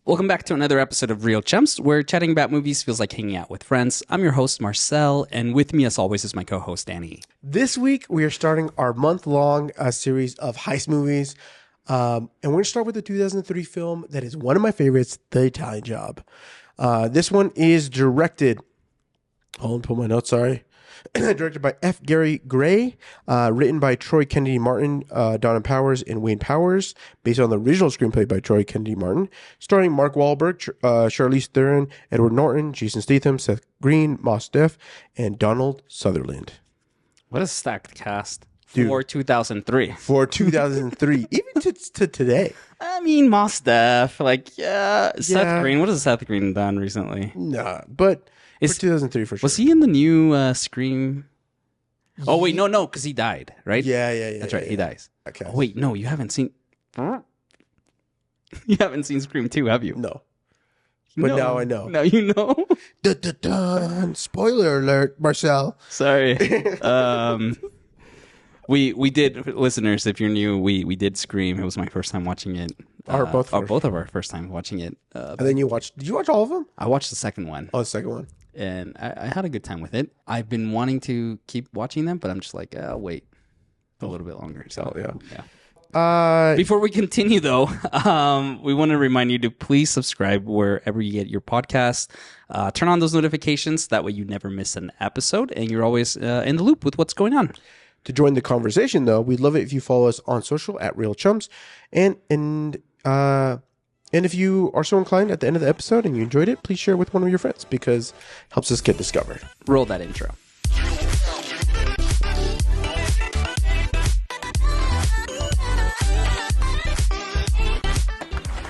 Welcome back to another episode of Real Chumps, where chatting about movies feels like hanging out with friends. I'm your host, Marcel, and with me, as always, is my co-host, Danny. This week, we are starting our month-long series of heist movies. And we're going to start with the 2003 film that is one of my favorites, The Italian Job. This one is directed... Hold on, pull my notes, sorry. Directed by F. Gary Gray, written by Troy Kennedy Martin, Donna Powers, and Wayne Powers, based on the original screenplay by Troy Kennedy Martin, starring Mark Wahlberg, Charlize Theron, Edward Norton, Jason Statham, Seth Green, Mos Def, and Donald Sutherland. What a stacked cast for 2003. For 2003, even to today. I mean, Mos Def, Seth Green. What has Seth Green done recently? Nah, but... For 2003, for sure. Was he in the new Scream? Oh, wait, no, because he died, right? Yeah. That's right, he dies. Okay. Oh, wait, no, you haven't seen... You haven't seen Scream 2, have you? No. But now I know. Now you know? Dun. Spoiler alert, Marcel. Sorry. We did, listeners, if you're new, we did Scream. It was my first time watching it. Both of our first time watching it. And then did you watch all of them? I watched the second one. Oh, the second one. And I had a good time with it. I've been wanting to keep watching them, but I'm just like, I'll wait a little bit longer. So, yeah. Before we continue, though, we want to remind you to please subscribe wherever you get your podcasts. Turn on those notifications. That way you never miss an episode, and you're always in the loop with what's going on. To join the conversation, though, we'd love it if you follow us on social at Real Chumps. And if you are so inclined at the end of the episode and you enjoyed it, please share it with one of your friends because it helps us get discovered. Roll that intro.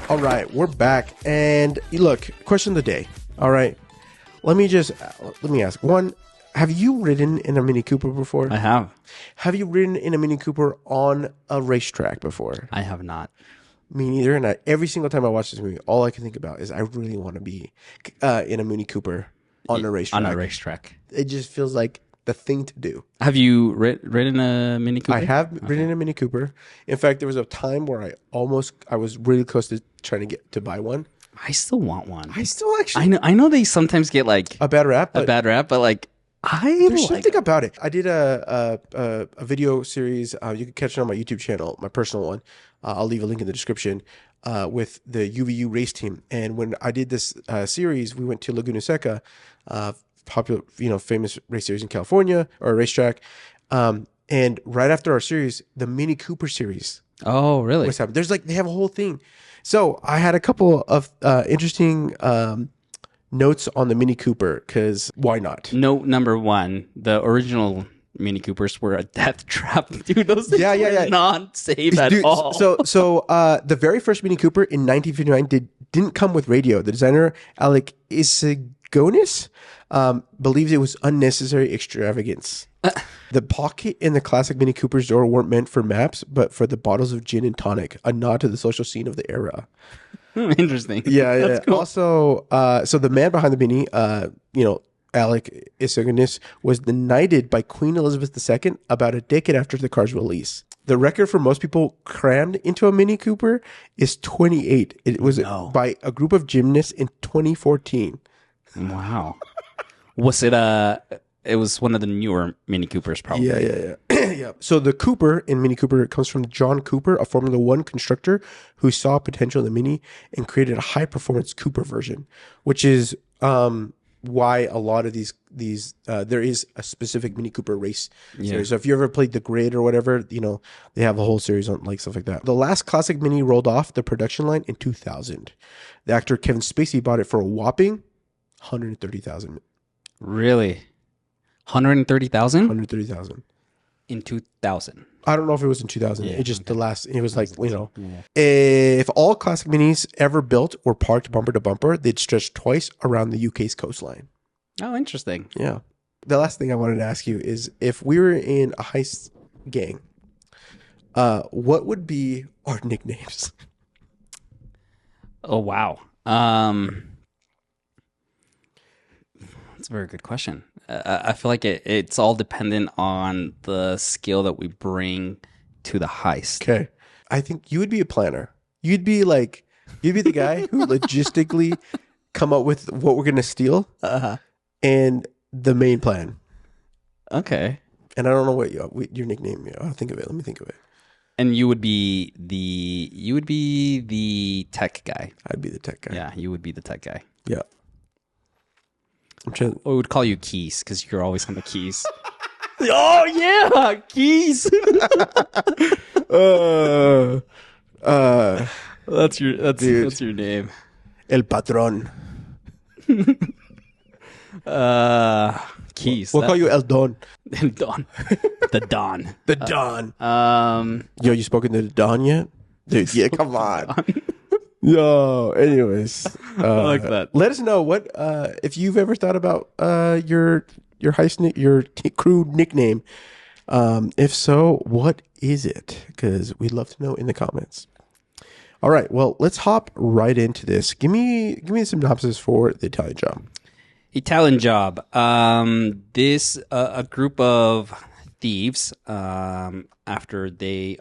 All right, we're back. And look, question of the day. All right. Let me ask one. Have you ridden in a Mini Cooper before? I have. Have you ridden in a Mini Cooper on a racetrack before? I have not. Me neither. And every single time I watch this movie, all I can think about is I really want to be in a Mini Cooper on a racetrack. On a raracetrack. It just feels like the thing to do. Have you ridden a Mini Cooper? I have ridden in a Mini Cooper. In fact, there was a time where I was really close to trying to get to buy one. I still want one. I still actually... I know they sometimes get like... A bad rap. But like... There's something about it. I did a video series. You can catch it on my YouTube channel, my personal one. I'll leave a link in the description with the UVU race team. And when I did this series, we went to Laguna Seca, popular, famous race series in California or a racetrack. And right after our series, the Mini Cooper series. Oh, really? What's happening? They have a whole thing. So I had a couple of interesting notes on the Mini Cooper, because why not? Note number one, the original Mini Coopers were a death trap. Dude, those things were not safe at all. So the very first Mini Cooper in 1959 didn't come with radio. The designer, Alec Isigonis, believes it was unnecessary extravagance. The pocket in the classic Mini Cooper's door weren't meant for maps, but for the bottles of gin and tonic, a nod to the social scene of the era. Interesting. Yeah. That's cool. Also, so the man behind the Mini, Alec Isigonis, was knighted by Queen Elizabeth II about a decade after the car's release. The record for most people crammed into a Mini Cooper is 28. It was by a group of gymnasts in 2014. Wow. Was it It was one of the newer Mini Coopers, probably. Yeah. Yeah. So the Cooper in Mini Cooper comes from John Cooper, a Formula One constructor who saw potential in the Mini and created a high performance Cooper version, which is why a lot of these there is a specific Mini Cooper race series. So if you ever played the Grid or whatever, they have a whole series on like stuff like that. The last classic Mini rolled off the production line in 2000. The actor Kevin Spacey bought it for a whopping $130,000. Really? 130,000? 130,000 in 2000. I don't know if it was in 2000. It just the last. It was like if all classic Minis ever built were parked bumper to bumper, they'd stretch twice around the UK's coastline. Oh, interesting. Yeah. The last thing I wanted to ask you is if we were in a heist gang, what would be our nicknames? Oh wow. That's a very good question. I feel like it's all dependent on the skill that we bring to the heist. Okay. I think you would be a planner. You'd be like You'd be the guy who logistically come up with what we're gonna steal and the main plan. Okay. And I don't know what your nickname. I'll think of it. Let me think of it. And you would be the tech guy. I'd be the tech guy. Yeah, you would be the tech guy. Yeah. I'm trying. We would call you Keys because you're always on the keys. Oh yeah, Keys. That's your name. El Patron. Keys. We'll call you El Don. El Don. The Don. The Don. Yo, you spoken to the Don yet? Dude, yeah, come on. Yo, anyways. I like that. Let us know what if you've ever thought about your heist your crew nickname. If so, what is it? Because we'd love to know in the comments. All right, well, let's hop right into this. Give me a synopsis for The Italian Job. Italian Job. This a group of thieves after they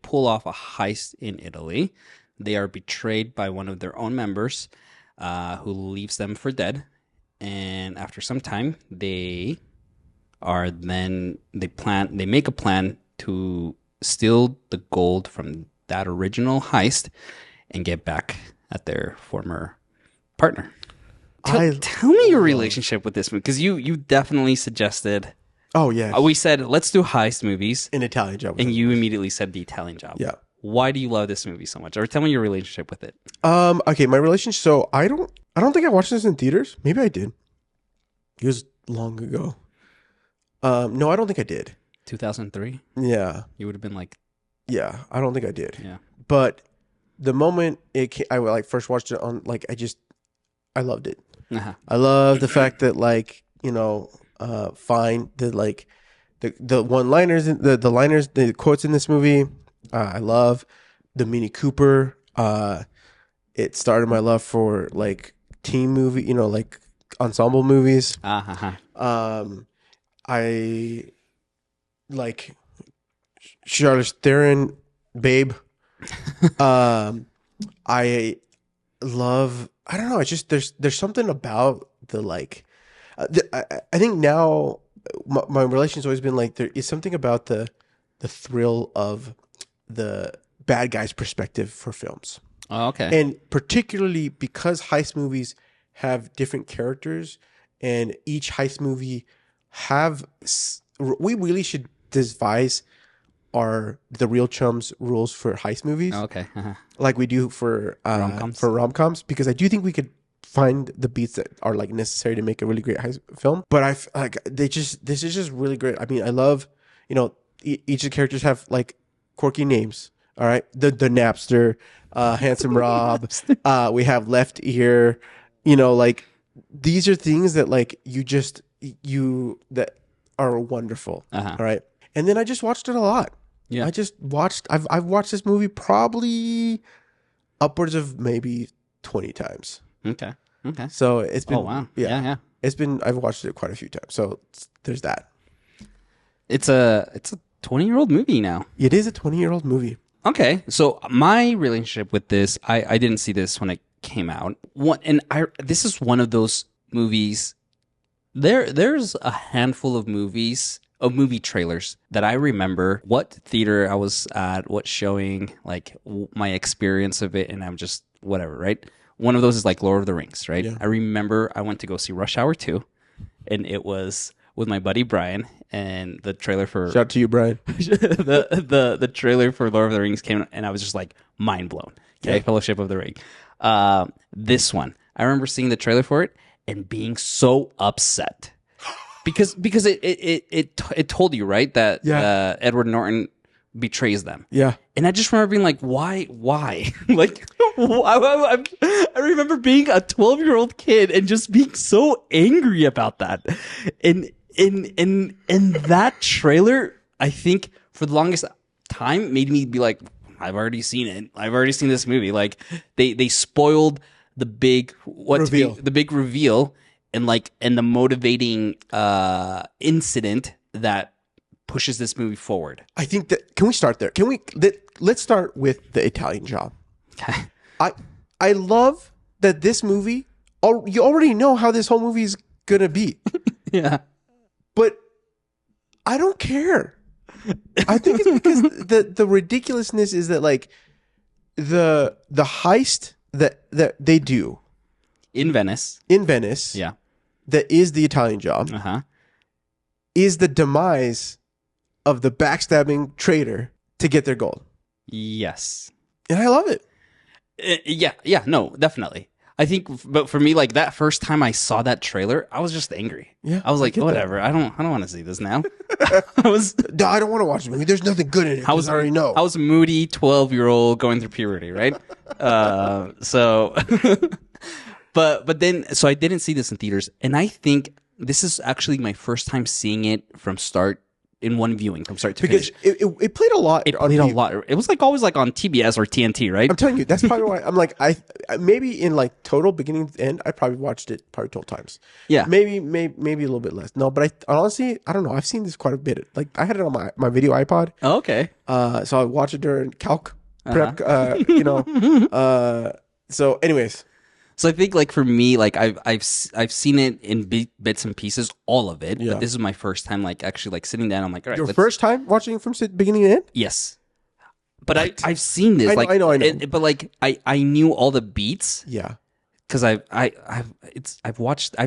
pull off a heist in Italy, they are betrayed by one of their own members, who leaves them for dead. And after some time, they make a plan to steal the gold from that original heist and get back at their former partner. Tell me your relationship with this movie, because you definitely suggested. Oh yeah, we said let's do heist movies. An Italian Job, and you immediately said The Italian Job. Yeah. Why do you love this movie so much? Or tell me your relationship with it. Okay, my relationship. So I don't think I watched this in theaters. Maybe I did. It was long ago. No, I don't think I did. 2003. Yeah, you would have been like. Yeah, I don't think I did. Yeah, but the moment I first watched it on, I loved it. Uh-huh. I love the fact that find the one-liners, the liners, the quotes in this movie. I love the Mini Cooper. It started my love for team movie, ensemble movies. Uh-huh. I like Charlize Theron, Babe. I love. I don't know. It's just there's something about I think now my relation's always been there is something about the thrill of the bad guy's perspective for films. Oh, okay. And particularly because heist movies have different characters, and each heist movie we really should devise the Real Chums rules for heist movies. Okay. Uh-huh. Like we do for rom-coms, because I do think we could find the beats that are necessary to make a really great heist film. But this is just really great. I mean, I love, each of the characters have quirky names. All right. The Napster, Handsome Rob, we have Left Ear, these are things that that are wonderful. Uh-huh. All right. And then I just watched it a lot. Yeah. I've watched this movie probably upwards of maybe 20 times. Okay. So it's been. Oh wow. Yeah. I've watched it quite a few times. So there's that. It's a 20-year-old movie now. It is a 20-year-old movie. Okay. So my relationship with this, I didn't see this when it came out. This is one of those movies. There's a handful of movie trailers that I remember what theater I was at, what showing, my experience of it, and I'm just whatever, right? One of those is Lord of the Rings, right? Yeah. I remember I went to go see Rush Hour 2, and it was with my buddy Brian, and the trailer for shout out to you, Brian. the trailer for Lord of the Rings came, and I was just mind blown. Okay, yeah. Fellowship of the Ring. This one, I remember seeing the trailer for it and being so upset. Because it told you, right, that Edward Norton betrays them. Yeah. And I just remember being why? I remember being a 12-year-old kid and just being so angry about that. And that trailer, I think for the longest time made me be I've already seen it. I've already seen this movie. They spoiled the big reveal. And the motivating incident that pushes this movie forward. I think that can we start there? Let's start with The Italian Job. Okay. I love that this movie, you already know how this whole movie is going to be. Yeah. But I don't care. I think it's because the ridiculousness is that like the heist that they do in Venice, yeah, that is the Italian Job, is the demise of the backstabbing traitor to get their gold. Yes, and I love it. Yeah, no, definitely. I think, but for me, like that first time I saw that trailer, I was just angry. Yeah, I was like, whatever. That. I don't want to see this now. I don't want to watch the movie. There's nothing good in it. I already know. I was a moody 12-year-old going through puberty, right? So, but then, so I didn't see this in theaters, and I think this is actually my first time seeing it from start. In one viewing from start to finish. Because it played a lot. It played a lot. It was like always like on TBS or TNT, right? I'm telling you, that's probably why I'm like, I maybe in like total beginning to end, I probably watched it probably 12 times. Yeah. Maybe a little bit less. No, but honestly, I don't know. I've seen this quite a bit. Like I had it on my video iPod. Oh, okay. So I watch it during calc prep, so anyways. So I think like for me, like I've seen it in bits and pieces, all of it. Yeah. But this is my first time like actually like sitting down. I'm like, all right. Your first time watching it from beginning to end? Yes. But I've seen this. I know. But like I knew all the beats. Yeah. Because I've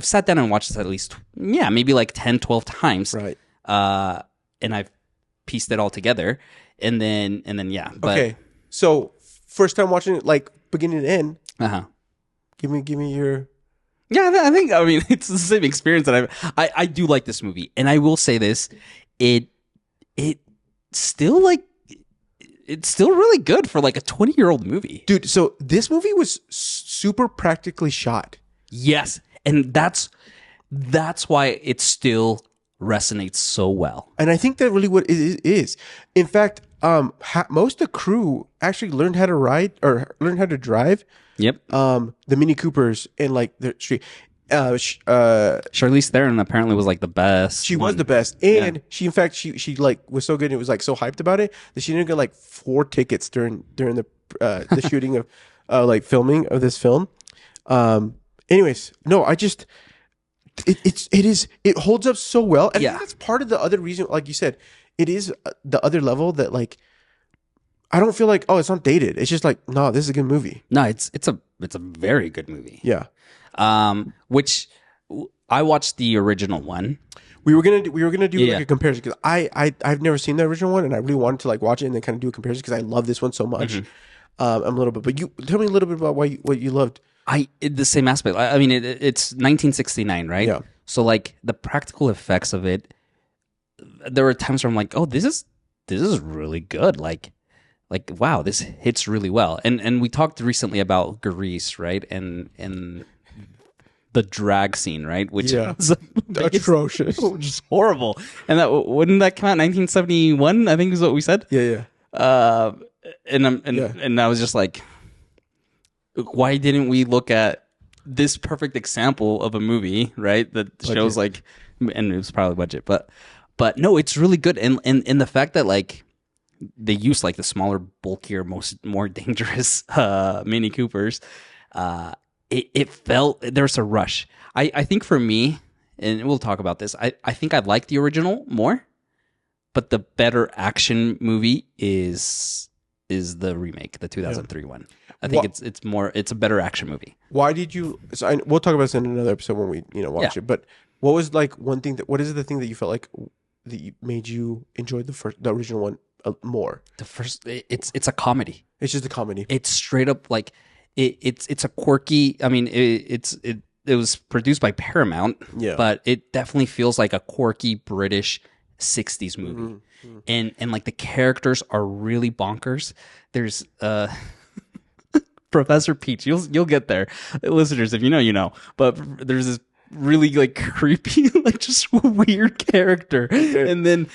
sat down and watched this at least maybe like 10, 12 times. Right. And I've pieced it all together. And then yeah. But, okay. So first time watching it like beginning to end. Give me your. Yeah, I mean it's the same experience that I do like this movie, and I will say this, it's still really good for like a 20-year-old movie, dude. So this movie was super practically shot. Yes, and that's why it still resonates so well. And I think that really what it is. In fact, most of the crew actually learned how to ride or learned how to drive. Yep. The Mini Coopers in like the street. Charlize Theron apparently was like the best. She was the best, and she in fact she like was so good and it was like so hyped about it that she didn't get like 4 tickets during the shooting of like filming of this film. Anyways, no, I just it holds up so well, and I think that's part of the other reason. Like you said, it is the other level that like. I don't feel like, it's not dated. It's just like, no, this is a good movie. No, it's a very good movie. Yeah. Which I watched the original one. We were gonna do like a comparison because I've never seen the original one and I really wanted to like watch it and then kind of do a comparison because I love this one so much. Mm-hmm. I'm a little bit, but you tell me a little bit about what you loved. The same aspect. I mean, it's 1969, right? Yeah. So like the practical effects of it, there were times where I'm like, oh, this is really good. Like wow, this hits really well. And we talked recently about Grease, right? And the drag scene, right? Which was atrocious, just horrible. And wouldn't that come out in 1971? I think is what we said. Yeah. And I was just like, why didn't we look at this perfect example of a movie, right? That shows like, and it was probably budget, but no, it's really good. And the fact that like. They use like the smaller, bulkier, more dangerous Mini Coopers. It felt there's a rush. I think for me, and we'll talk about this. I think I like the original more, but the better action movie is the remake, the 2003 one. I think it's a better action movie. Why did you? So we'll talk about this in another episode when we watch it. But what was like one thing what is the thing that you felt like that made you enjoy the original one? More. The first, it's a comedy. It's just a comedy. It's straight up like it's a quirky. I mean, it was produced by Paramount, but it definitely feels like a quirky British 60s movie. Mm-hmm. And like the characters are really bonkers. There's Professor Peach. You'll get there, listeners. If you know, you know. But there's this really like creepy, like just weird character, and then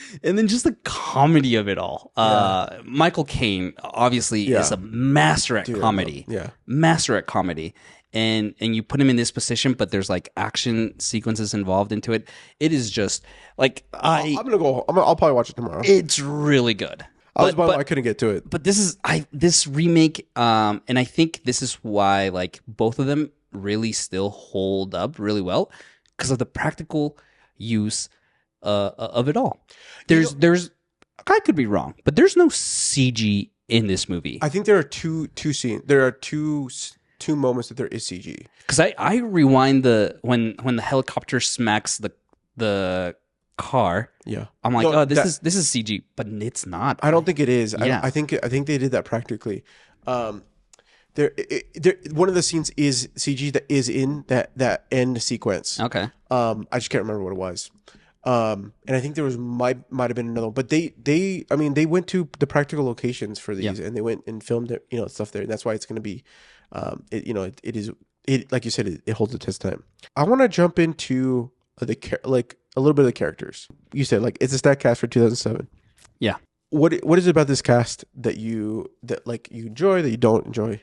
just the comedy of it all. Michael Caine obviously is a master at comedy. Master at comedy. And you put him in this position, but there's like action sequences involved into it. It is just like I'm gonna go. I'll probably watch it tomorrow. It's really good. I couldn't get to it. But this remake, and I think this is why like both of them really still hold up really well because of the practical use of it all. There's I could be wrong, but there's no CG in this movie. I think there are two scenes. There are two moments that there is CG. Because I rewind when the helicopter smacks the car. Yeah, I'm like, this is CG, but it's not. I don't think it is. Yeah. I think they did that practically. One of the scenes is CG that is in that end sequence. Okay. I just can't remember what it was. And I think there might have been another one, but they went to the practical locations for these, and they went and filmed it, stuff there. And that's why it's going to be, it like you said, it holds the test time. I want to jump into a little bit of the characters. You said like it's a stacked cast for 2007. Yeah. What is it about this cast that you enjoy that you don't enjoy?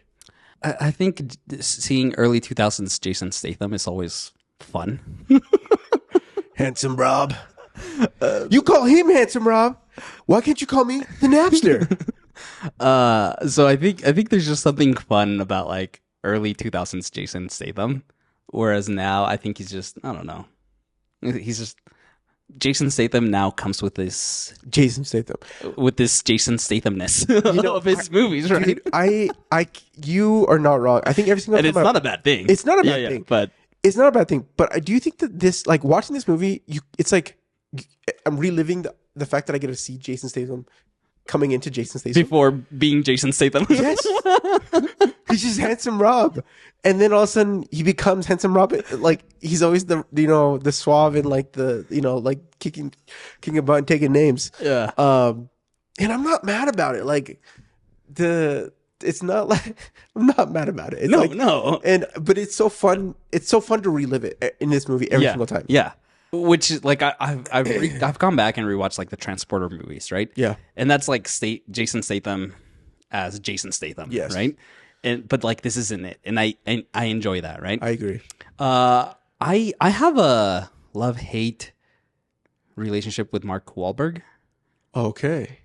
I think seeing early 2000s Jason Statham is always fun. Handsome Rob. You call him Handsome Rob. Why can't you call me the Napster? So I think there's just something fun about like early 2000s Jason Statham, whereas now I think he's just, I don't know. He's just Jason Statham now comes with this Jason Stathamness of his movies, right? Dude, you are not wrong. I think every single time it's not a bad thing. It's not a bad thing, but it's not a bad thing. But do you think that this, like watching this movie, it's like I'm reliving the fact that I get to see Jason Statham coming into Jason Statham before being Jason Statham. Yes, he's just Handsome Rob, and then all of a sudden he becomes Handsome Rob. Like he's always the suave and like the like kicking a butt and taking names. Yeah. And I'm not mad about it. Like it's not like I'm not mad about it. It's no. But it's so fun. It's so fun to relive it in this movie every single time. Yeah. Which is like I've gone back and rewatched like the Transporter movies, right? Yeah. And that's like Jason Statham as Jason Statham, yes. Right? But like this isn't it, and I enjoy that, right? I agree. I have a love-hate relationship with Mark Wahlberg. Okay.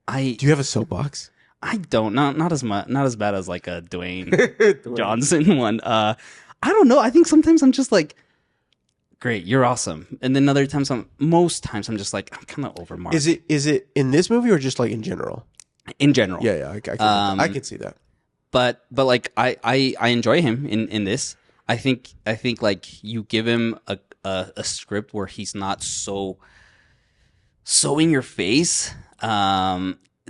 Do you have a soapbox? I don't. Not as much. Not as bad as like a Dwayne Johnson one. I don't know. I think sometimes I'm just like, great, you're awesome, and then most times I'm just like, I'm kind of over Mark. Is it in this movie or just like in general? In general, yeah. I can see that. But like I enjoy him in this. I think like you give him a script where he's not so in your face.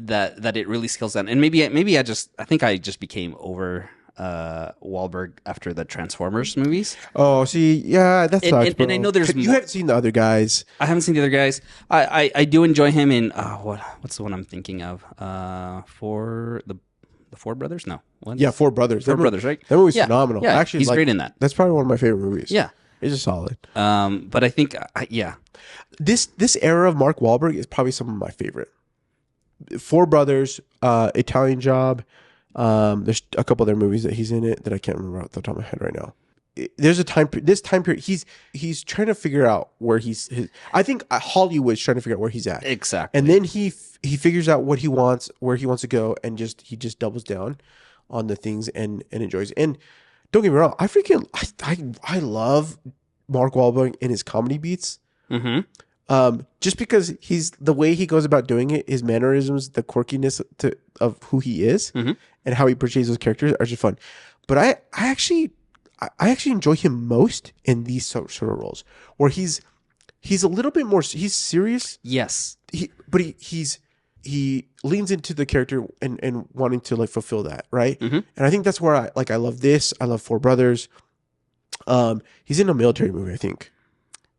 That it really scales down, and maybe I think I just became over Wahlberg after the Transformers movies. Oh, see, yeah, that's and I know there's you haven't seen the other guys. I haven't seen the other guys. I do enjoy him in what's the one I'm thinking of? For the Four Brothers? No, what? Yeah, Four Brothers. Four Brothers, right? That movie's phenomenal. Yeah, actually, he's great in that. That's probably one of my favorite movies. Yeah, it's just solid. But I think this era of Mark Wahlberg is probably some of my favorite. Four Brothers, Italian Job. There's a couple other movies that he's in it that I can't remember off the top of my head right now. There's this time period he's trying to figure out where I think Hollywood's trying to figure out where he's at. Exactly. And then he figures out what he wants, where he wants to go, and he just doubles down on the things and enjoys it. And don't get me wrong, I love Mark Wahlberg and his comedy beats. Mm-hmm. Just because the way he goes about doing it, his mannerisms, the quirkiness of who he is, mm-hmm. and how he portrays those characters are just fun. But I actually enjoy him most in these sort of roles where he's a little bit more. He's serious. Yes. But he leans into the character and wanting to like fulfill that, right? Mm-hmm. And I think that's where I love this. I love Four Brothers. He's in a military movie, I think.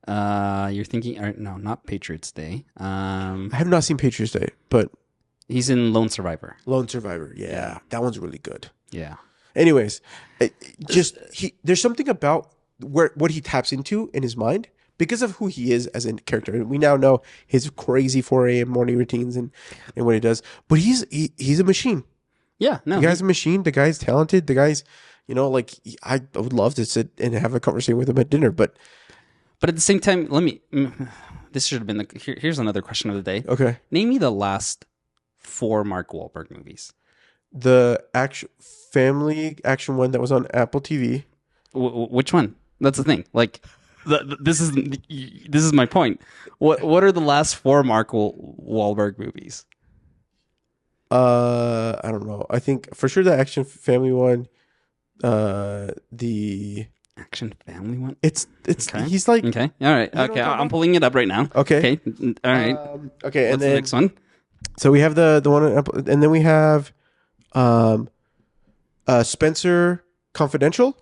You're thinking, no, not Patriots Day. I have not seen Patriots Day, but he's in Lone Survivor. Lone Survivor, yeah, that one's really good. Yeah. Anyways, there's something about what he taps into in his mind because of who he is as a character. And we now know his crazy 4 a.m. morning routines and what he does. But he's a machine. Yeah, no, the guy's a machine. The guy's talented. The guy's I would love to sit and have a conversation with him at dinner, but at the same time, this should have been here's another question of the day. Okay. Name me the last 4 Mark Wahlberg movies? The family action one that was on Apple TV. Which one? That's the thing. Like, this is my point. What are the last 4 Mark Wahlberg movies? I don't know. I think for sure the action family one. The action family one. It's okay. He's like okay. All right. Okay. I'm pulling it up right now. Okay. All right. Okay. What's the next one? So we have the one on Apple, and then we have Spencer Confidential.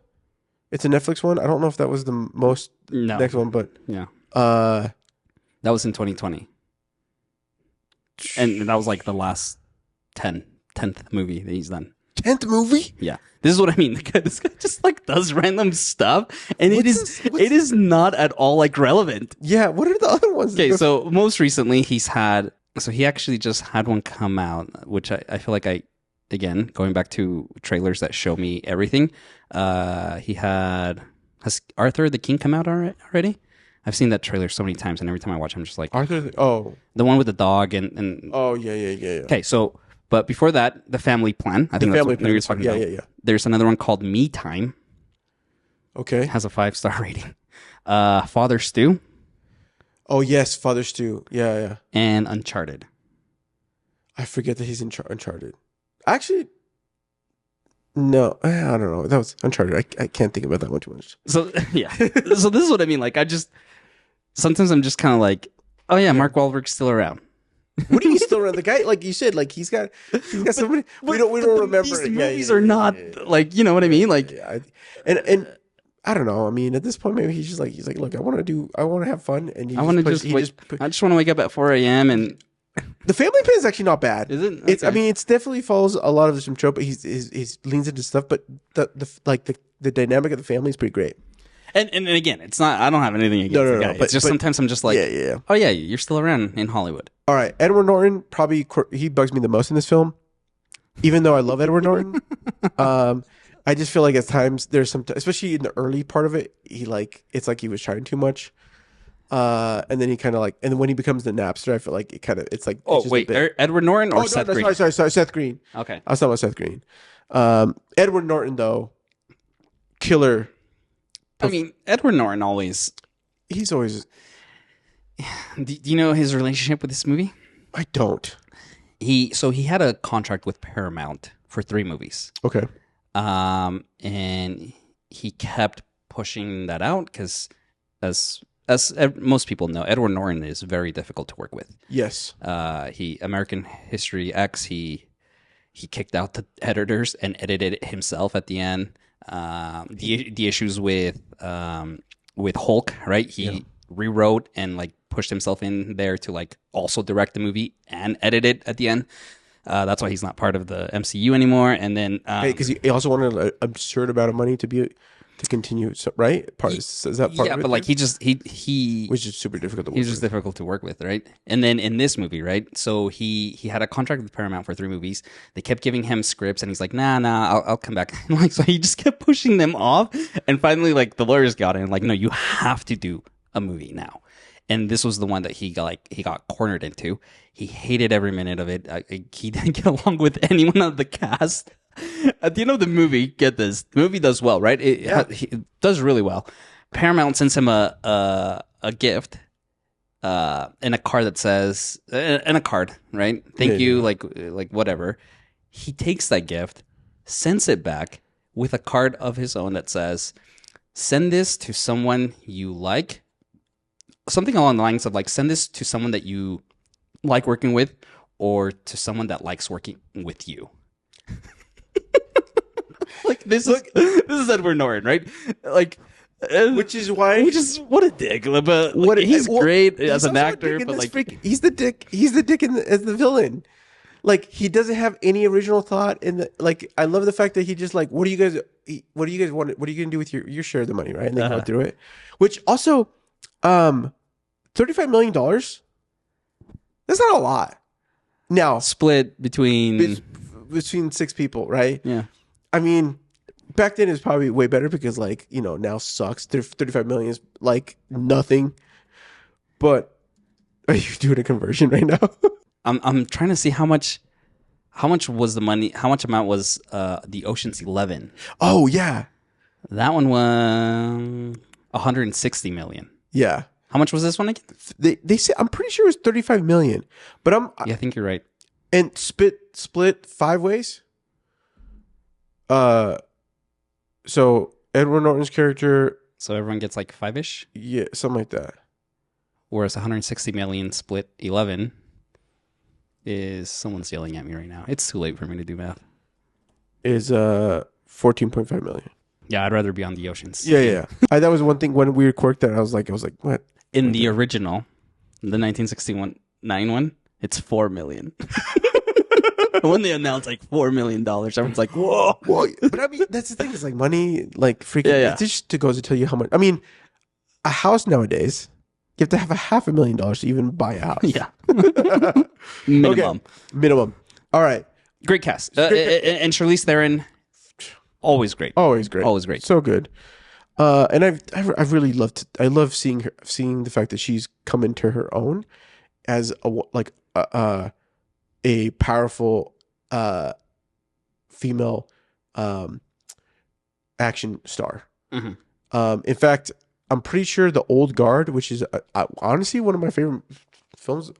It's a Netflix one. I don't know if that was the most next one, but yeah. That was in 2020, and that was like the last 10th movie that he's done. 10th movie? Yeah. This is what I mean. This guy just like does random stuff, and it is not at all like relevant. Yeah. What are the other ones? Okay. So most recently he actually just had one come out, which I feel like again, going back to trailers that show me everything. Has Arthur the King come out already? I've seen that trailer so many times, and every time I watch, I'm just like the one with the dog and oh yeah. Okay, so but before that, The Family Plan. I think that's what you're talking about. Yeah. There's another one called Me Time. Okay, has a 5-star rating. Father Stew. Oh yes, Father Stew. Yeah. And Uncharted. I forget that he's in Uncharted. Actually, no, I don't know. That was Uncharted. I can't think about that one too much. So yeah. So this is what I mean. Like sometimes I'm just kind of like, oh yeah, Mark Wahlberg's still around. What do you mean still around? The guy, like you said, like he's got somebody. We don't remember. These movies are not like, you know what I mean? Like, and I don't know. I mean, at this point, maybe he's like, look, I want to have fun, and I just want to wake up at 4 a.m. and. The Family Plan is actually not bad. Is it? Okay. I mean, it's definitely follows a lot of some trope. But he's leans into stuff, but the dynamic of the family is pretty great. And again, it's not. I don't have anything against the guy. It's just sometimes I'm just like, yeah. Oh yeah, you're still around in Hollywood. All right, Edward Norton he bugs me the most in this film, even though I love Edward Norton. I just feel like at times there's especially in the early part of it, it's like he was trying too much. And then he kind of like, and when he becomes the Napster, I feel like it's like. Oh wait, Edward Norton or Seth Green? Sorry, Seth Green. Okay, I was talking about Seth Green. Edward Norton though, killer. I mean, Edward Norton he's always. Do you know his relationship with this movie? I don't. He had a contract with Paramount for 3 movies. Okay. And he kept pushing that out because as most people know, Edward Norton is very difficult to work with. Yes. American History X, he kicked out the editors and edited it himself at the end. The issues with Hulk, right? He rewrote and like pushed himself in there to like also direct the movie and edit it at the end. That's why he's not part of the MCU anymore. And then because he also wanted an absurd amount of money to continue, right? Is that part? Yeah, of it? But like he was just super difficult to work. He's just difficult to work with, right? And then in this movie, right? So he had a contract with Paramount for 3 movies. They kept giving him scripts, and he's like, nah, I'll come back. And like, so he just kept pushing them off, and finally, like the lawyers got in, like, no, you have to do a movie now. And this was the one that he got cornered into. He hated every minute of it. He didn't get along with anyone of the cast. At the end of the movie, get this, the movie does well, right? It does really well. Paramount sends him a gift, and a card that says, and a card, right? Thank you, like whatever. He takes that gift, sends it back with a card of his own that says, send this to someone you like. Something along the lines of like, send this to someone that you like working with, or to someone that likes working with you. Like this is Edward Norton, right? Like, which is what a dick. But like, he's great as an actor, but like he's the dick. He's the dick as the villain. Like he doesn't have any original thought in the like. I love the fact that he just like, what do you guys want? What are you gonna do with your share of the money, right? And they go through it. Which also, $35 million. That's not a lot. Now split between 6 people, right? Yeah. I mean, back then it's probably way better because, like, you know, now sucks. 35 million is like nothing. But are you doing a conversion right now? I'm trying to see how much How much was the money? How much amount was the Ocean's 11? Oh yeah, that one was 160 million. Yeah. How much was this one again? They say I'm pretty sure it was 35 million, but I think you're right. And split 5 ways. So Edward Norton's character. So everyone gets like 5-ish? Yeah, something like that. Whereas 160 million split 11 is, someone's yelling at me right now. It's too late for me to do math. Is 14.5 million. Yeah, I'd rather be on the Oceans. Yeah. That was one thing when we recorded that. I was like, what? In the original, the 1969 one, it's 4 million. When they announced like $4 million, everyone's like, whoa. Well, but I mean, that's the thing. It's like money, like freaking. Yeah. It just goes to tell you how much. I mean, a house nowadays, you have to have $500,000 to even buy a house. Yeah. Minimum. Okay. Minimum. All right. Great cast. And Charlize Theron, always great. Always great. Always great. So good. And I've really loved. I love seeing the fact that she's come into her own as a powerful female action star. Mm-hmm. In fact, I'm pretty sure The Old Guard, which is honestly one of my favorite films,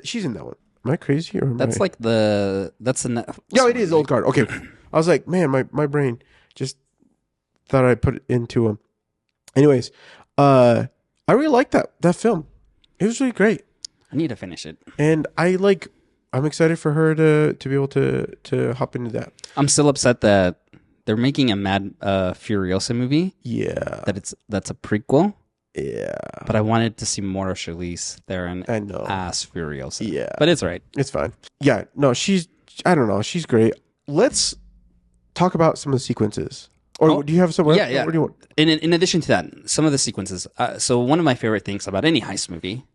she's in that one. Am I crazy? Or that's like that's a yeah, it is Old Guard. Okay, I was like, man, my brain just thought I'd put it into him. Anyways, I really liked that film. It was really great. I need to finish it, and I'm excited for her to be able to hop into that. I'm still upset that they're making a Mad Furiosa movie. Yeah, that's a prequel. Yeah, but I wanted to see more of Charlize Theron as Furiosa. Yeah, but it's all right. It's fine. Yeah, no, I don't know. She's great. Let's talk about some of the sequences. Or do you have some? Yeah. What do you want? In addition to that, some of the sequences. So one of my favorite things about any heist movie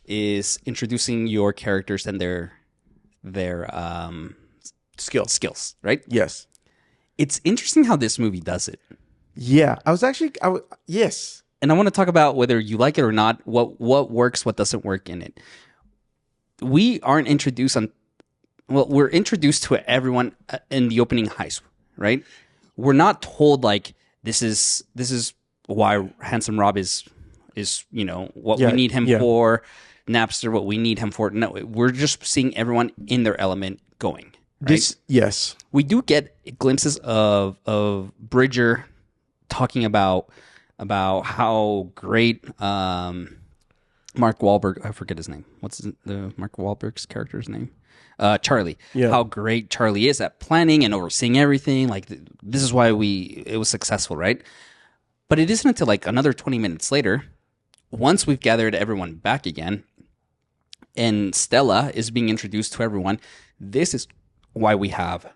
is introducing your characters and their skills, right? Yes. It's interesting how this movie does it. Yeah, yes. And I want to talk about whether you like it or not, what works, what doesn't work in it. We aren't introduced we're introduced to everyone in the opening heist, right? We're not told like this is why Handsome Rob is what we need him for, Napster what we need him for. No, we're just seeing everyone in their element going. Right? Yes. We do get glimpses of Bridger talking about how great Mark Wahlberg, I forget his name. What's the Mark Wahlberg's character's name? Charlie. Yeah. How great Charlie is at planning and overseeing everything. Like this is why it was successful, right? But it isn't until like another 20 minutes later, once we've gathered everyone back again, and Stella is being introduced to everyone. This is why we have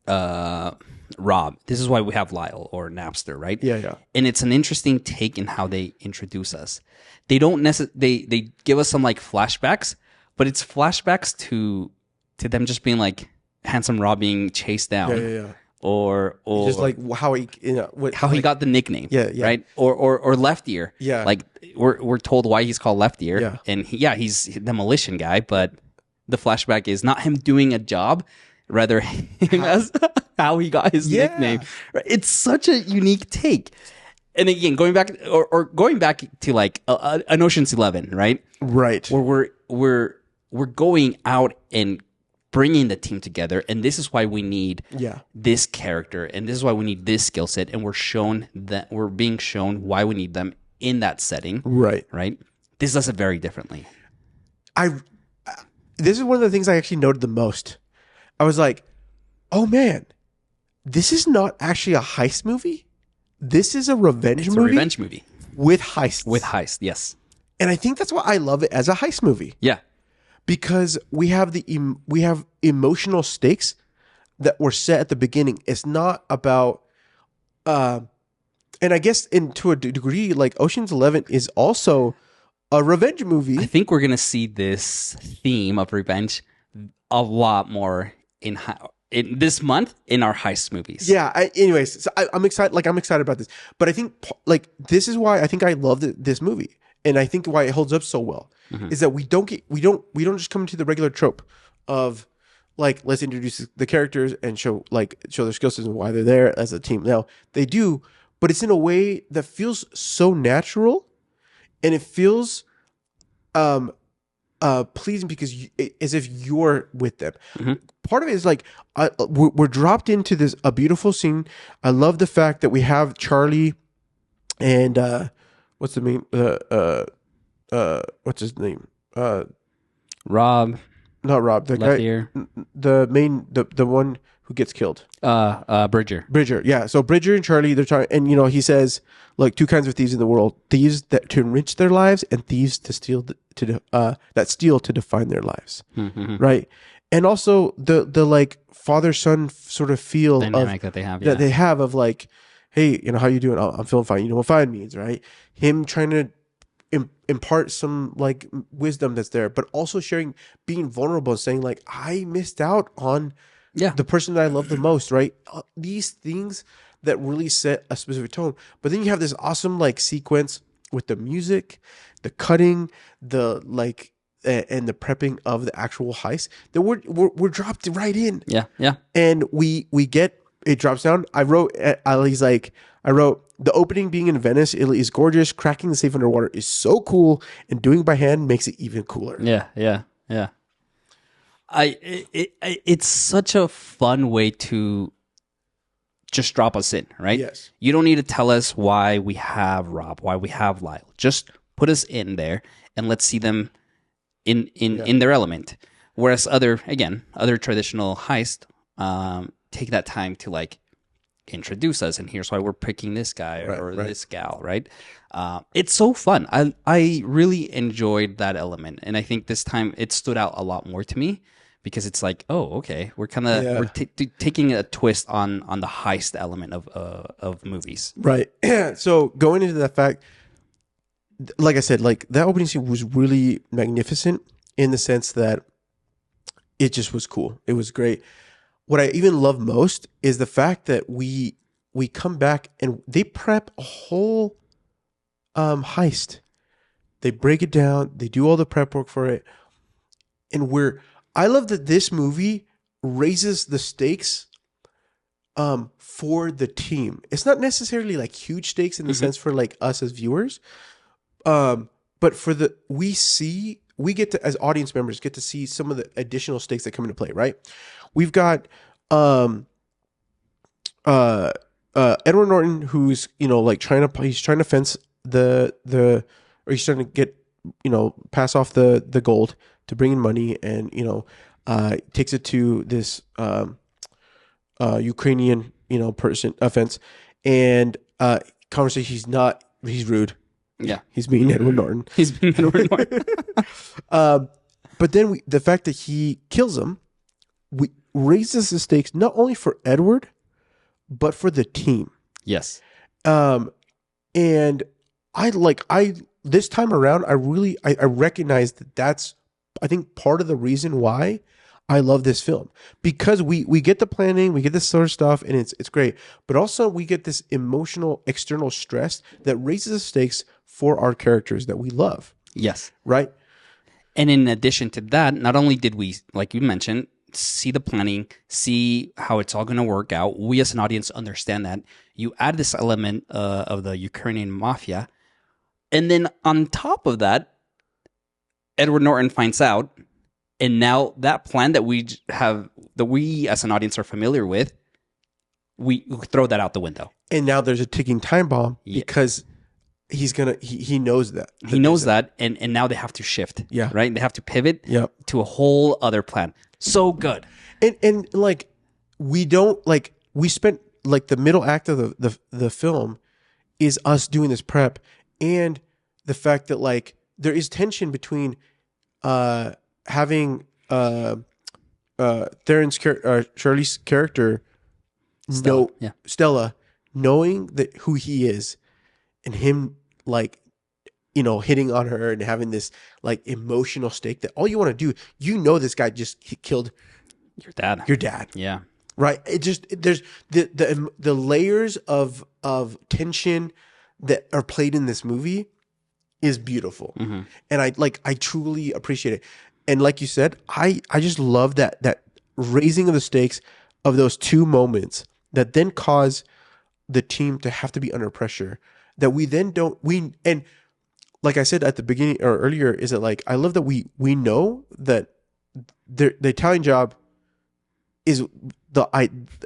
Rob. This is why we have Lyle or Napster, right? Yeah. And it's an interesting take in how they introduce us. They don't they give us some like flashbacks, but it's flashbacks to them just being like Handsome Rob being chased down. Yeah. Or just like how he he got the nickname. Yeah. Right? Or Left Ear. Yeah. Like we're told why he's called Left Ear. Yeah. And he's the demolition guy, but the flashback is not him doing a job, rather him as how he got his nickname. It's such a unique take. And again, going back to like an Ocean's 11, right? Right. Where we're going out and bringing the team together, and this is why we need this character, and this is why we need this skill set, and we're being shown why we need them in that setting. Right. This does it very differently. This is one of the things I actually noted the most. I was like, oh man, this is not actually a heist movie. This is a revenge movie. A revenge movie. With heists. With heist, yes. And I think that's why I love it as a heist movie. Yeah. Because we have emotional stakes that were set at the beginning. It's not about and I guess to a degree, like Ocean's 11 is also a revenge movie. I think we're gonna see this theme of revenge a lot more in this month in our heist movies. Yeah. Anyways, so I'm excited. Like I'm excited about this, but I think like this is why I think I love this movie, and I think why it holds up so well is that we don't just come to the regular trope of like, let's introduce the characters and show their skill sets and why they're there as a team. Now they do, but it's in a way that feels so natural, and it feels pleasing because as if you're with them. Mm-hmm. Part of it is like we're dropped into a beautiful scene. I love the fact that we have Charlie and what's the name? What's his name? Rob. Not Rob. The Left guy. ear. The one who gets killed. Bridger. Yeah. So Bridger and Charlie, they're trying, and he says, like, two kinds of thieves in the world: thieves that to enrich their lives, and thieves to steal that steal to define their lives. Mm-hmm. Right. And also the like father son sort of feel dynamic that they have of like, hey, how you doing? Oh, I'm feeling fine. You know what fine means, right? Him trying to impart some like wisdom that's there, but also being vulnerable and saying like, I missed out on the person that I love the most, right? These things that really set a specific tone. But then you have this awesome like sequence with the music, the cutting, the like, and the prepping of the actual heist that we're dropped right in. Yeah. And we get it drops down. I wrote the opening being in Venice, Italy is gorgeous. Cracking the safe underwater is so cool, and doing it by hand makes it even cooler. Yeah. It's such a fun way to just drop us in, right? Yes. You don't need to tell us why we have Rob, why we have Lyle. Just put us in there and let's see them in their element. Whereas other traditional heist take that time to like introduce us, and here's why we're picking this guy or this gal, right? It's so fun. I really enjoyed that element, and I think this time it stood out a lot more to me because it's like, oh, okay, we're kind of taking a twist on the heist element of movies, right? So going into that fact, like I said, like that opening scene was really magnificent in the sense that it just was cool. It was great. What I even love most is the fact that we come back and they prep a whole heist. They break it down. They do all the prep work for it. And I love that this movie raises the stakes for the team. It's not necessarily like huge stakes in the sense for like us as viewers. But for we get to, as audience members, get to see some of the additional stakes that come into play, right? We've got Edward Norton, who's like trying to fence or he's trying to get pass off the gold to bring in money, and takes it to this Ukrainian person offense, and conversation. He's rude. Yeah, he's being Edward Norton. But then the fact that he kills him, raises the stakes not only for Edward, but for the team. Yes. And this time around, I recognize that's, I think, part of the reason why I love this film, because we get the planning, we get this sort of stuff, and it's great, but also we get this emotional external stress that raises the stakes for our characters that we love. Yes. Right. And in addition to that, not only did we, like you mentioned, see the planning, see how it's all going to work out, we as an audience understand that. You add this element of the Ukrainian mafia, and then on top of that, Edward Norton finds out, and now that plan that we as an audience are familiar with, we throw that out the window. And now there's a ticking time bomb because he knows that. He knows that, and now they have to shift. Yeah. Right? They have to pivot to a whole other plan. So good. And like we spent like the middle act of the film is us doing this prep, and the fact that like there is tension between having Charlie's character Stella knowing that who he is, and him like hitting on her and having this like emotional stake that all you want to do, this guy just killed your dad. Yeah. Right. It just, there's the layers of tension that are played in this movie is beautiful. And I truly appreciate it. And like you said, I just love that raising of the stakes of those two moments that then cause the team to have to be under pressure that we then don't and like I said at the beginning or earlier, is that like I love that we know that the Italian job is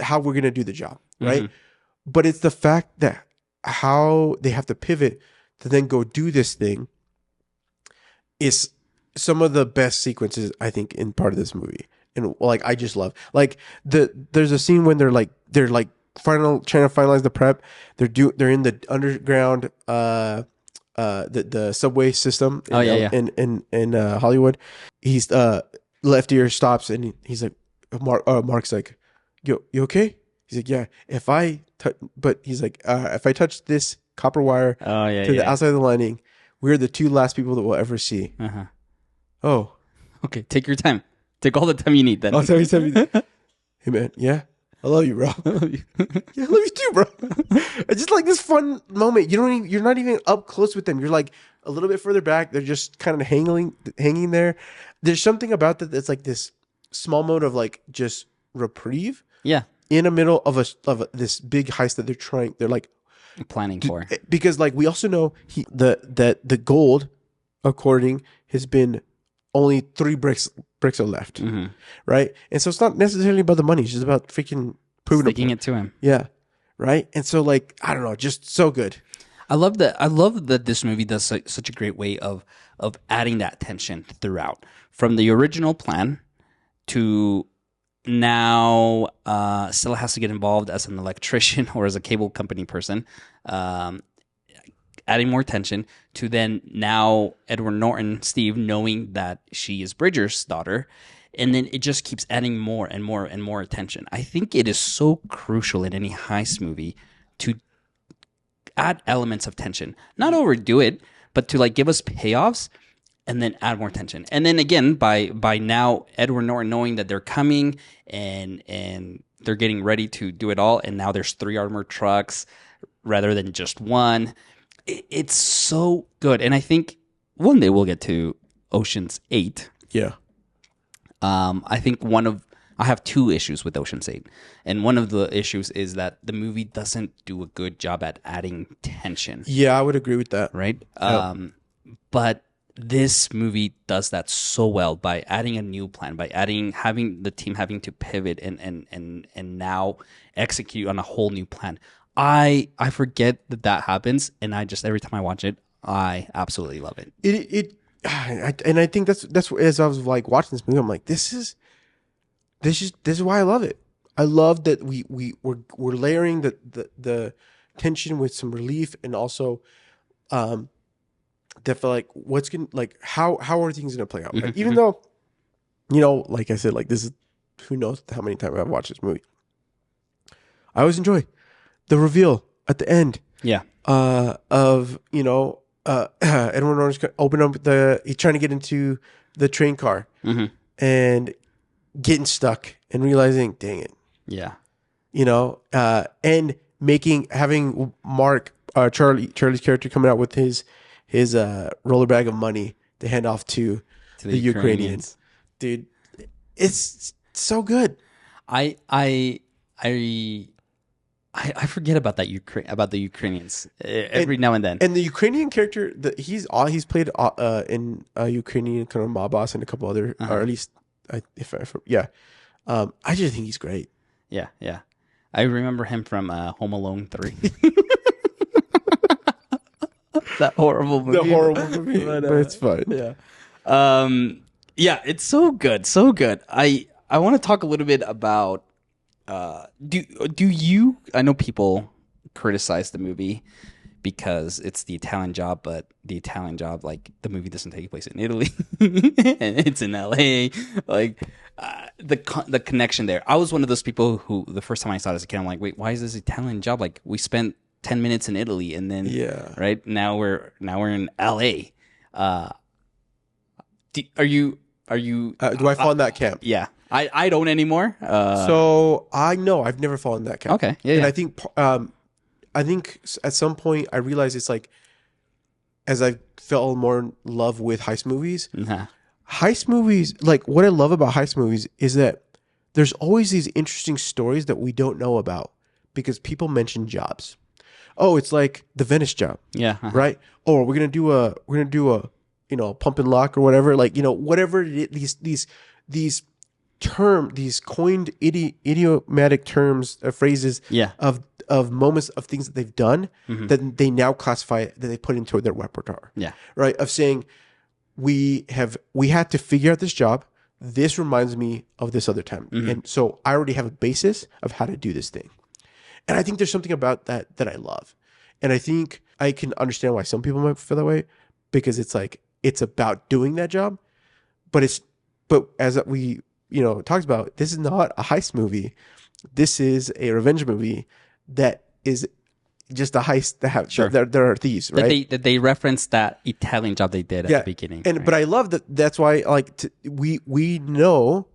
how we're gonna do the job, right? Mm-hmm. But it's the fact that how they have to pivot to then go do this thing is some of the best sequences I think in part of this movie, and like I just love like there's a scene when they're like trying to finalize the prep. They're in the underground the subway system in Hollywood. He's left ear stops and he's like Mark's like, you okay? He's like, yeah, but he's like, if I touch this copper wire to the outside of the lining, we're the two last people that we'll ever see. Uh-huh. Oh, okay, take your time, take all the time you need then. Oh, sorry. Hey man, yeah, I love you, bro. I love you. Yeah, I love you too, bro. It's just like this fun moment. You're not even up close with them. You're like a little bit further back. They're just kind of hanging there. There's something about that that's like this small mode of like just reprieve. Yeah. In the middle of this big heist that they're like planning for. Because like we also know the gold, according, has been only 3 bricks are left, mm-hmm. right? And so it's not necessarily about the money; it's just about freaking sticking it to him. Yeah, right. And so like I don't know, just so good. I love that this movie does such a great way of adding that tension throughout, from the original plan to now Stella has to get involved as an electrician or as a cable company person, adding more tension to then now Edward Norton, Steve, knowing that she is Bridger's daughter. And then it just keeps adding more and more and more attention. I think it is so crucial in any heist movie to add elements of tension. Not overdo it, but to like give us payoffs and then add more tension. And then again, by now Edward Norton knowing that they're coming and they're getting ready to do it all, and now there's 3 armored trucks rather than just one. It's so good. And I think one day we'll get to Ocean's 8. Yeah. I think I have 2 issues with Ocean's 8. And one of the issues is that the movie doesn't do a good job at adding tension. Yeah, I would agree with that. Right? Yep. But this movie does that so well by adding a new plan, by having the team having to pivot and now execute on a whole new plan. I forget that happens, and I just, every time I watch it, I absolutely love it. And I think that's as I was like watching this movie, I'm like, this is why I love it. I love that we're layering the tension with some relief, and also that feel like how are things gonna play out? Like, even though, like I said, like this is, who knows how many times I've watched this movie. I always enjoy the reveal at the end. Yeah. Of Edward Norton's open up he's trying to get into the train car, mm-hmm. and getting stuck and realizing, dang it. Yeah. And having Mark, Charlie's character, coming out with his roller bag of money to hand off to the Ukrainians. Dude, it's so good. I forget about that about the Ukrainians every now and then. And the Ukrainian character, he's played in a Ukrainian kind of mob boss and a couple other, or at least I just think he's great. Yeah. I remember him from Home Alone 3. That horrible movie. The horrible movie, but it's fun. Yeah. It's so good, so good. I want to talk a little bit about. Do you? I know people criticize the movie because it's the Italian Job, but the Italian Job, like, the movie doesn't take place in Italy and it's in LA. Like, the connection there. I was one of those people who, the first time I saw it as a kid, I'm like, wait, why is this Italian Job? Like, we spent 10 minutes in Italy, and then right now we're in LA. Do I fall in that camp? Yeah. I don't anymore. So I know I've never fallen in that camp. Okay. Yeah. And I think at some point I realized it's like, as I fell more in love with heist movies, heist movies, like what I love about heist movies is that there's always these interesting stories that we don't know about because people mention jobs. Oh, it's like the Venice job. Yeah. Right? Or we're gonna do a pump and lock or whatever. Like, whatever these coined idiomatic terms, phrases of moments of things that they've done that they now classify, that they put into their repertoire. Yeah. Right? Of saying we had to figure out this job. This reminds me of this other time. And so I already have a basis of how to do this thing. And I think there's something about that I love. And I think I can understand why some people might feel that way, because it's like, it's about doing that job. But as we, talked about, this is not a heist movie. This is a revenge movie that is just a heist that have, there are thieves, right? That they reference that Italian job they did at the beginning. And, But I love that. That's why, we know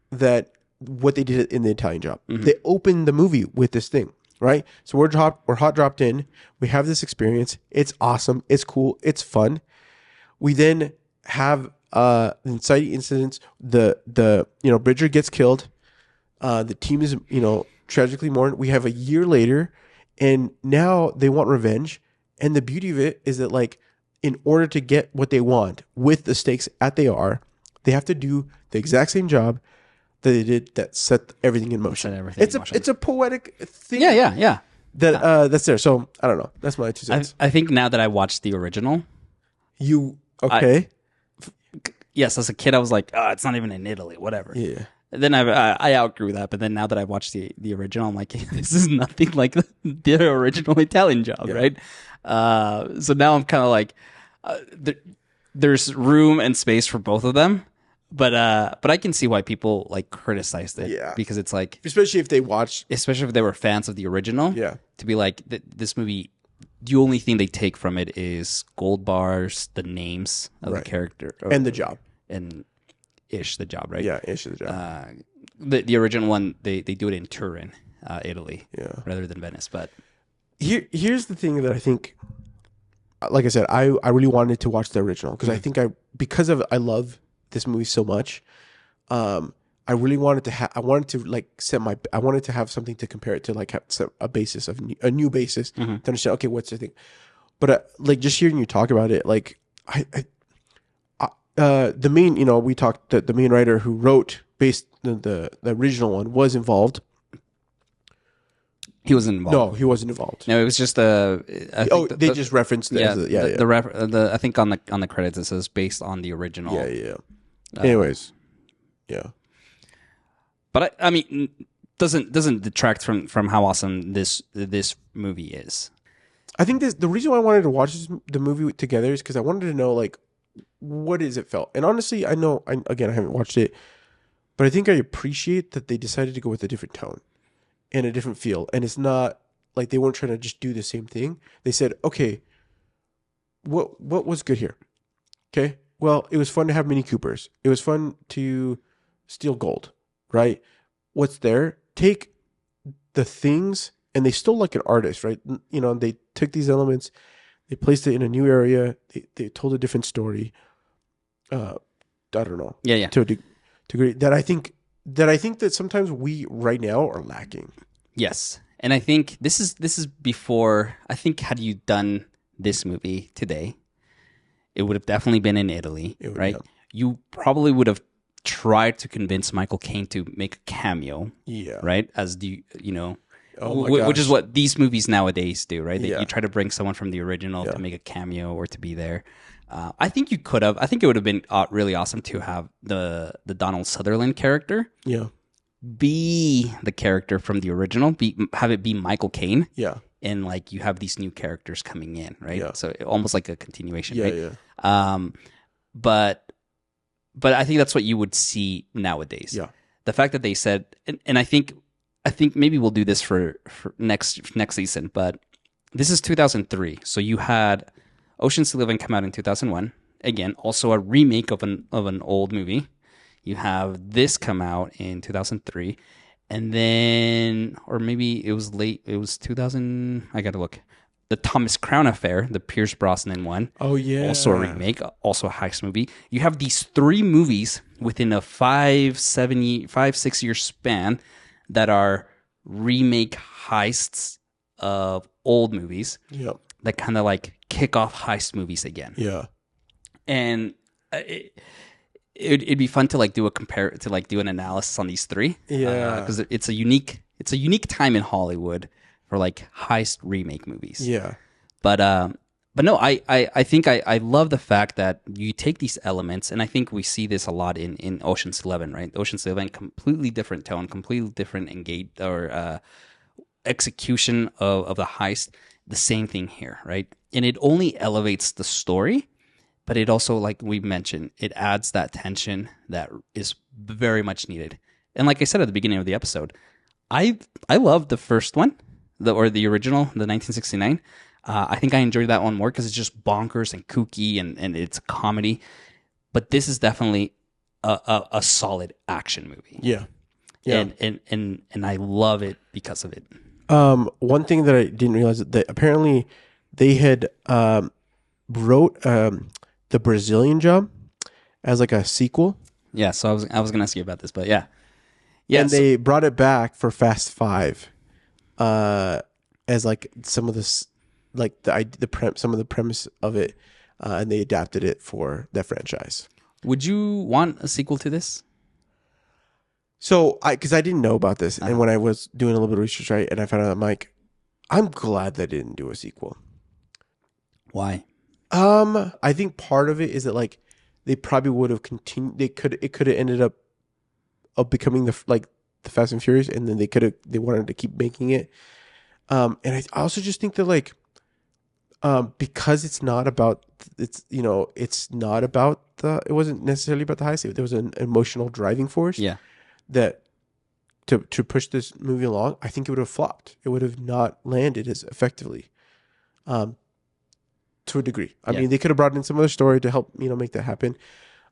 that what they did in the Italian job. They opened the movie with this thing, right? So we're hot dropped in. We have this experience. It's awesome. It's cool. It's fun. We then have inciting incidents. The Bridger gets killed. The team is tragically mourned. We have a year later, and now they want revenge. And the beauty of it is that, like, in order to get what they want with the stakes they have to do the exact same job that they did that set everything in motion. It's a poetic thing. Yeah. That's there. So I don't know. That's my 2 cents. I think now that I watched the original, okay? Yes, as a kid, I was like, oh, it's not even in Italy, whatever. Yeah. And then I outgrew that, but then now that I watched the original, I'm like, this is nothing like the original Italian job, right? So now I'm kind of like, there's room and space for both of them, but I can see why people like criticized it, because it's like, especially if they were fans of the original, to be like, this movie, the only thing they take from it is gold bars, the names of the character, and the job, and the job, right? Yeah, the job. The original one, they do it in Turin, Italy, rather than Venice. But here's the thing that I think, like I said, I really wanted to watch the original because I think I love this movie so much. I really wanted to I wanted to have something to compare it to, like have a basis of a new basis to understand. Okay, what's the thing? But like just hearing you talk about it, like the main, we talked that the main writer who wrote the original one was involved. He wasn't involved. No, he wasn't involved. No, it was just they just referenced it. I think on the credits it says based on the original. Yeah. Anyways, yeah. But I mean, doesn't detract from how awesome this movie is. I think the reason why I wanted to watch the movie together is because I wanted to know, like, what is it felt. And honestly, I haven't watched it, but I think I appreciate that they decided to go with a different tone and a different feel. And it's not like they weren't trying to just do the same thing. They said, okay, what was good here? Okay, well, it was fun to have Mini Coopers. It was fun to steal gold, right? What's there? Take the things, and they stole like an artist, right? They took these elements, they placed it in a new area, they told a different story. I don't know. Yeah. To a degree that I think that sometimes we right now are lacking. Yes, and I think this is before. I think had you done this movie today, it would have definitely been in Italy, right? Yeah. You probably would have tried to convince Michael Caine to make a cameo, right? As which is what these movies nowadays do, right? You try to bring someone from the original to make a cameo or to be there. I think you could have. I think it would have been really awesome to have the Donald Sutherland character, be the character from the original, have it be Michael Caine, and like you have these new characters coming in, right? So almost like a continuation, right? But I think that's what you would see nowadays. Yeah, the fact that they said, and I think maybe we'll do this for next season, but this is 2003, so you had Ocean's 11 come out in 2001. Again, also a remake of an old movie. You have this come out in 2003, and then, or maybe it was late. It was 2000. I gotta look. The Thomas Crown Affair, the Pierce Brosnan one. Oh yeah, also a remake, also a heist movie. You have these three movies within a 6 year span that are remake heists of old movies. Yep. That kind of like kick off heist movies again. Yeah. And it'd be fun to like do an analysis on these three. Yeah. Because it's a unique time in Hollywood for like heist remake movies. Yeah. But no, I think I love the fact that you take these elements, and I think we see this a lot in Ocean's 11, right? Ocean's 11, completely different tone, completely different execution of the heist. The same thing here, right? And it only elevates the story, but it also, like we mentioned, it adds that tension that is very much needed. And like I said at the beginning of the episode, I love the first one, the original, the 1969. I think I enjoyed that one more because it's just bonkers and kooky and it's a comedy. But this is definitely a solid action movie. Yeah. And I love it because of it. One thing that I didn't realize that apparently they had wrote the Brazilian Job as like a sequel. Yeah, so I was gonna ask you about this, but yeah. And they brought it back for Fast 5 as like some of this, like some of the premise of it, and they adapted it for that franchise. Would you want a sequel to this? So because I didn't know about this, and when I was doing a little bit of research, right, and I found out, I'm glad they didn't do a sequel. Why? I think part of it is that like they probably would have continued. It could have ended up becoming the Fast and Furious, and then they wanted to keep making it. And I also just think that like, because it wasn't necessarily about the heist. There was an emotional driving force. Yeah. That to push this movie along, I think it would have flopped. It would have not landed as effectively, to a degree. I mean, they could have brought in some other story to help make that happen.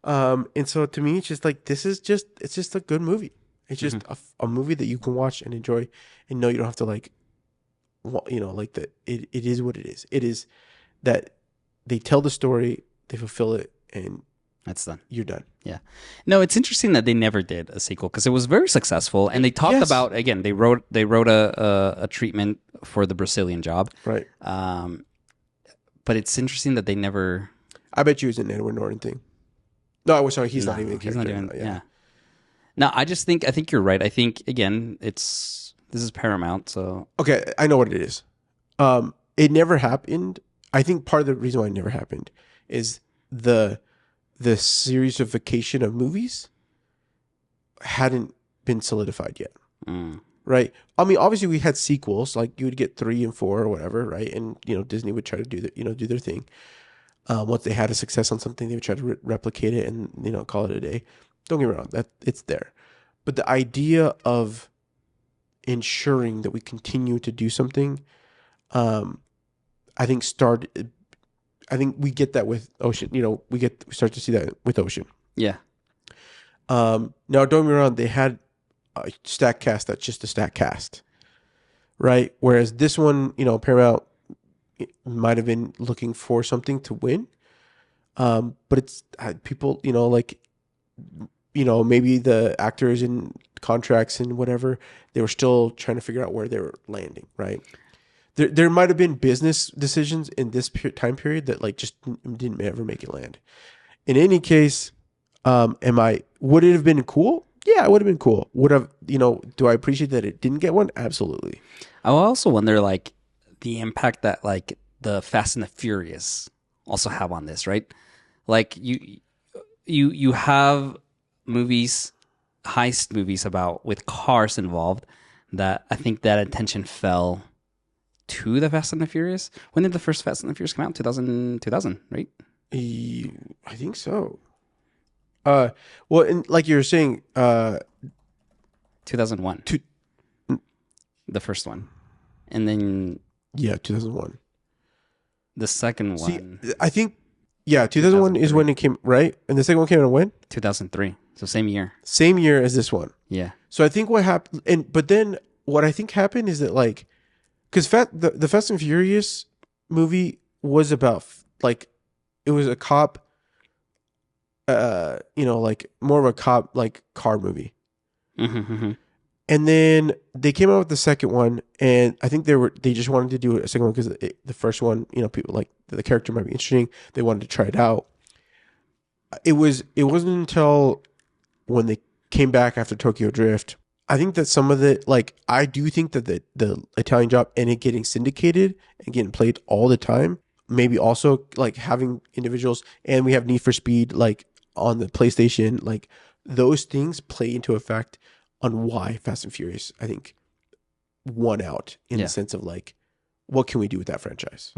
And so to me, it's just like it's just a good movie. It's just a movie that you can watch and enjoy, and know you don't have to like that. It is what it is. It is that they tell the story, they fulfill it, and that's done. You're done. Yeah. No, it's interesting that they never did a sequel because it was very successful, and they talked about, again, they wrote a treatment for the Brazilian Job, right? But it's interesting that they never. I bet you it's an Edward Norton thing. No, sorry, he's not even. He's not even. Yeah. No, I think you're right. I think again, this is Paramount, so okay. I know what it is. It never happened. I think part of the reason why it never happened is the seriesification of movies hadn't been solidified yet. Right? I mean, obviously we had sequels, like you would get 3 and 4 or whatever, right? And Disney would try to do their thing. Once they had a success on something, they would try to replicate it and call it a day. Don't get me wrong, that it's there. But the idea of ensuring that we continue to do something, I think we get that with Ocean. We start to see that with Ocean. Yeah. Now, don't get me wrong. They had a stack cast that's just a stack cast, right? Whereas this one, Paramount might have been looking for something to win, but it's people, maybe the actors and contracts and whatever, they were still trying to figure out where they were landing, right? There might have been business decisions in this time period that just didn't ever make it land. In any case, would it have been cool? Yeah, it would have been cool. Do I appreciate that it didn't get one? Absolutely. I also wonder the impact that the Fast and the Furious also have on this, right? Like you have movies, heist movies with cars involved, that I think that attention fell to the Fast and the Furious. When did the first Fast and the Furious come out? 2000, right? I think so. Well, and like you were saying, 2001. The first one. And then 2001. The second one. See, I think 2001 is when it came, right? And the second one came out when? 2003. So same year. Same year as this one. Yeah. So I think what happened, but then what I think happened is that because the Fast and Furious movie was about it was a cop like more of a cop like car movie. Mm-hmm. And then they came out with the second one, and I think they just wanted to do a second one because the first one, people like the character might be interesting. They wanted to try it out. It wasn't until when they came back after Tokyo Drift. I think that some of I do think that the Italian Job and it getting syndicated and getting played all the time, maybe also like having individuals, and we have Need for Speed like on the PlayStation, like those things play into effect on why Fast and Furious, I think, won out in the sense of like, what can we do with that franchise?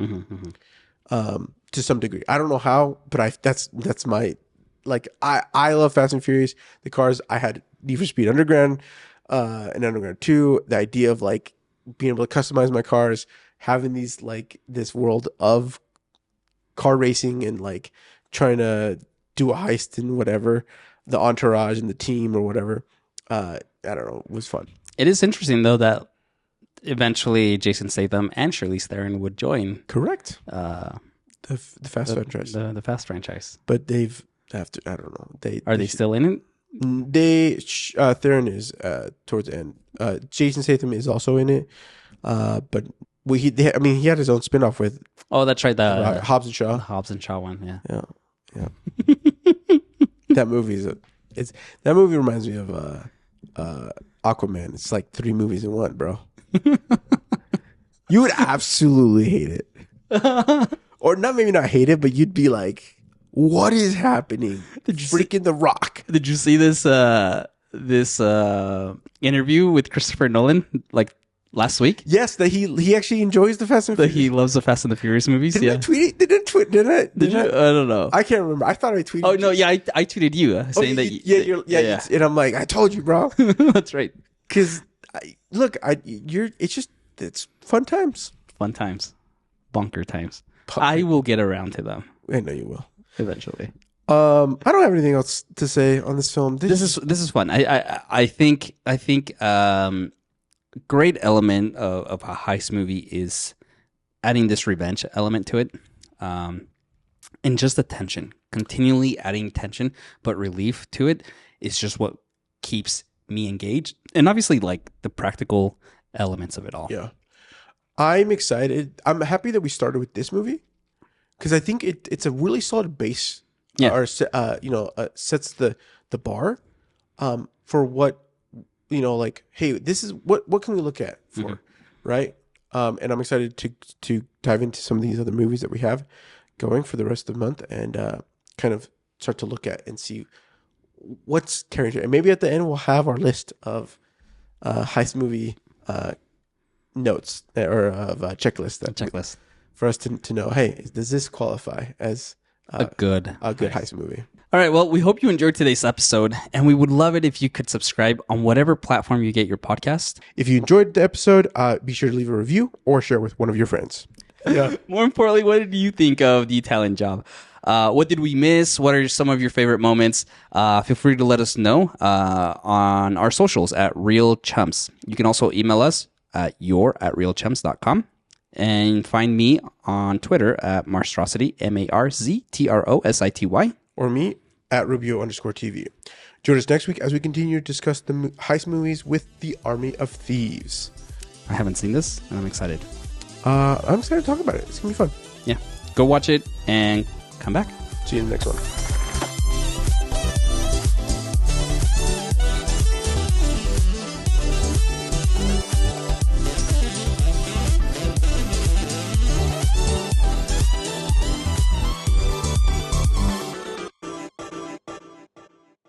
To some degree. I don't know how, but that's my, like, I love Fast and Furious. The cars, I had Need for Speed Underground and Underground 2. The idea of like being able to customize my cars, having these like this world of car racing and like trying to do a heist and whatever, the entourage and the team or whatever. I don't know. It was fun. It is interesting though that eventually Jason Statham and Charlize Theron would join. Correct. The Fast franchise. The Fast franchise. But they've after I don't know. Are they still in it? Theron is towards the end. Jason Statham is also in it. But he had his own spinoff with. Oh, that's right. The Hobbs and Shaw. The Hobbs and Shaw one. Yeah. That movie that movie reminds me of Aquaman. It's like 3 movies in one, bro. You would absolutely hate it, or maybe not hate it, but you'd be like, "What is happening?" Freaking The Rock. Did you see this interview with Christopher Nolan like last week? Yes, that he actually enjoys the Fast and Furious. That he loves the Fast and the Furious movies. Didn't I tweet it? Did I? Did you? I don't know. I can't remember. I thought I tweeted. Oh no, yeah, I tweeted you saying that. Yeah. And I'm like, I told you, bro. That's right. Because it's fun times. Fun times, bunker times. I will get around to them. I know you will eventually. I don't have anything else to say on this film. This is fun. I think great element of a heist movie is adding this revenge element to it, and just the tension, continually adding tension, but relief to it is just what keeps me engaged, and obviously like the practical elements of it all. Yeah, I'm excited. I'm happy that we started with this movie because I think it's a really solid base. Yeah, or sets the bar for what. Like, hey, this is what can we look at for, right? And I'm excited to dive into some of these other movies that we have going for the rest of the month and kind of start to look at and see what's carrying. And maybe at the end we'll have our list of heist movie notes or of checklist for us to know. Hey, does this qualify as a good heist movie? All right, well, we hope you enjoyed today's episode, and we would love it if you could subscribe on whatever platform you get your podcast. If you enjoyed the episode, be sure to leave a review or share with one of your friends. Yeah. More importantly, what did you think of The Italian Job? What did we miss? What are some of your favorite moments? Feel free to let us know on our socials at Real Chums. You can also email us at realchums.com. And find me on Twitter at Marstrosity, MARZTROSITY. Or me at Rubio_TV. Join us next week as we continue to discuss the heist movies with the Army of Thieves. I haven't seen this, and I'm excited. I'm excited to talk about it. It's going to be fun. Yeah. Go watch it and come back. See you in the next one.